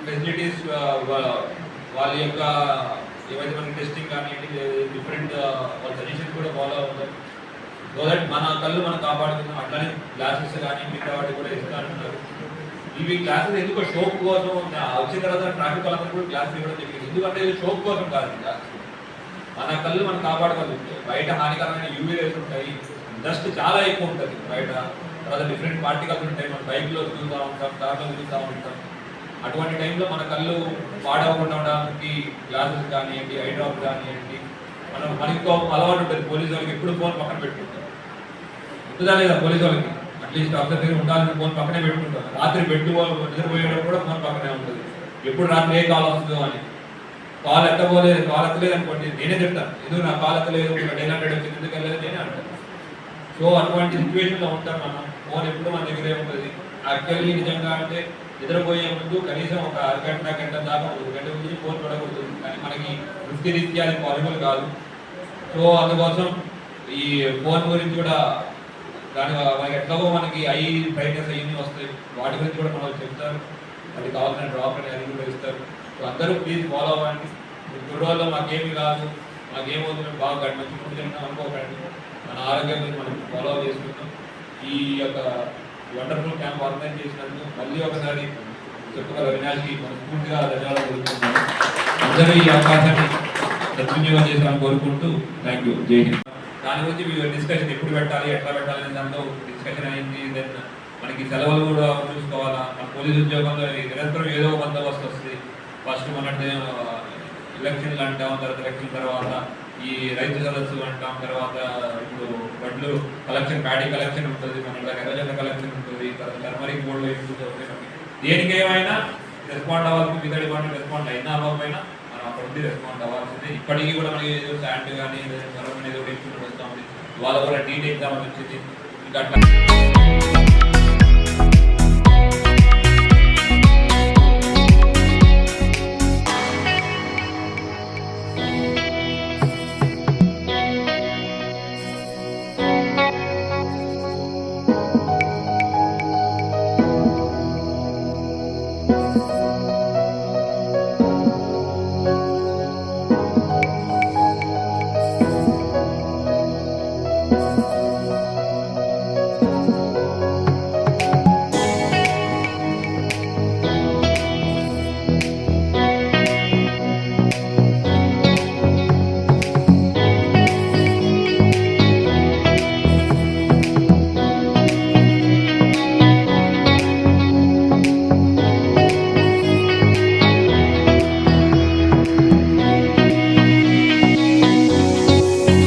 Facilities వాళ్ళ యొక్క ఏవైతే మనకి టెస్టింగ్ కానీ డిఫరెంట్ వాళ్ళ సజెషన్స్ కూడా ఫాలో అవుతారు. సో దట్ మన కళ్ళు మనం కాపాడుకుందాం. అట్లానే గ్లాసెస్ కానీ మిగతా వాటి కూడా ఇస్తారంటున్నారు. ఇవి గ్లాసెస్ ఎందుకో షోప్ కోసం వచ్చిన తర్వాత ట్రాఫిక్ వాళ్ళందరూ కూడా గ్లాసెస్ ఇవ్వడం జరిగింది. ఎందుకంటే ఇది షోప్ కోసం కాదు, గ్లాసెస్ మన కళ్ళు మనం కాపాడుకోగలుగుతాయి. బయట హానికరమైన యూవీ రేస్ ఉంటాయి, డస్ట్ చాలా ఎక్కువ ఉంటుంది బయట, తర్వాత డిఫరెంట్ పార్టికల్స్ ఉంటాయి. మనం బైక్లో తిరుగుతూ ఉంటాం, కార్లో తిరుగుతూ ఉంటాం. అటువంటి టైంలో మన కళ్ళు పాడవకుండా ఉండడానికి గ్లాసెస్ కానివ్వండి, ఐ డ్రాప్ కానివ్వండి, మనకి అలవాటు ఉంటుంది. పోలీసు వాళ్ళకి ఎప్పుడు ఫోన్ పక్కన పెట్టుకుంటాం, ఉంటుందా లేదా పోలీసు వాళ్ళకి? అట్లీస్ట్ అఫ్సర్ దగ్గర ఉండాలని ఫోన్ పక్కనే పెట్టుకుంటాం. రాత్రి నిద్రపోయేటప్పుడు కూడా ఫోన్ పక్కనే ఉంటుంది. ఎప్పుడు రాత్రి ఏ కాల్ వస్తుందో అని. కాల్ ఎత్తలేదు అనుకోండి, నేనే చెప్తాను, ఎందుకు నా కాల్ ఎత్తలేదు, 900 వచ్చింది ఎందుకు వెళ్ళలేదు నేనే అంటాను. సో అటువంటి సిచ్యువేషన్లో ఉంటాం మనం. ఫోన్ ఎప్పుడు మన దగ్గరే ఉంటుంది. యాక్చువల్లీ నిజంగా అంటే నిద్రపోయే ముందు కనీసం ఒక గంట దాకా 1 గంట ముందు ఫోన్ పడకూడదు. కానీ మనకి వృత్తిరీత్యా అది పాసిబుల్ కాదు. సో అందుకోసం ఈ ఫోన్ గురించి కూడా మనకి ఎట్లాగో మనకి ఐ బ్రైట్నెస్ అయ్యి వస్తాయి, వాటి గురించి కూడా మనకు చెప్తారు. అది కావాల్సిన డ్రాప్ అని అది కూడా ఇస్తారు. సో అందరూ ప్లీజ్ ఫాలో అవ్వండి. ఇప్పుడు రోజుల్లో మాకేమీ కాదు, మాకేమవుతుంది, బాగా మంచి ఫుడ్ తింటాం అనుకోకండి. మన ఆరోగ్యం గురించి మనం ఫాలో చేసుకుంటాం. ఈ యొక్క వండర్ఫుల్ క్యాంప్ ఆర్గనైజ్ చేసినందుకు మళ్ళీ ఒకసారి చెప్పుకోగల వినాయకి మనస్ఫూర్తిగా ధన్యవాదాలు కోరుకుంటున్నాను. అందరూ ఈ అవకాశాన్ని సద్వినియోగం చేశామని కోరుకుంటూ థ్యాంక్ యూ. జై హింద్. దాని గురించి డిస్కషన్ ఎప్పుడు పెట్టాలి, ఎట్లా పెట్టాలి అనే దాంట్లో డిస్కషన్ అయింది. దెన్ మనకి సెలవులు కూడా చూసుకోవాలా. మన పోలీసు ఉద్యోగంలో నిరంతరం ఏదో బందోబస్తు వస్తుంది. ఫస్ట్ మన ఎలక్షన్లు అంటాం, తర్వాత ఎలక్షన్ తర్వాత ఈ రైతు సదస్సు అంటాం, తర్వాత ఇప్పుడు వడ్లు కలెక్షన్, ప్యాడీ కలెక్షన్ ఉంటుంది, మన ఎర్రజెండ కలెక్షన్ ఉంటుంది, తర్వాత టర్మరిక్ బోర్డులో ఇంప్రూవ్ అవుతాయి. దేనికేమైనా రెస్పాండ్ అవ్వాల్సింది. మిగతా డిపార్ట్మెంట్ రెస్పాండ్ అయినా అవ్వకపోయినా మనం అక్కడ రెస్పాండ్ అవ్వాల్సిందే. ఇప్పటికీ కూడా మనకి ఏదో శాండ్ కానీ ఏదో ఇన్స్టిట్యూట్ వస్తూ ఉంది. వాళ్ళ కూడా టీటీ ఎగ్జామ్ వచ్చింది. ఇంకా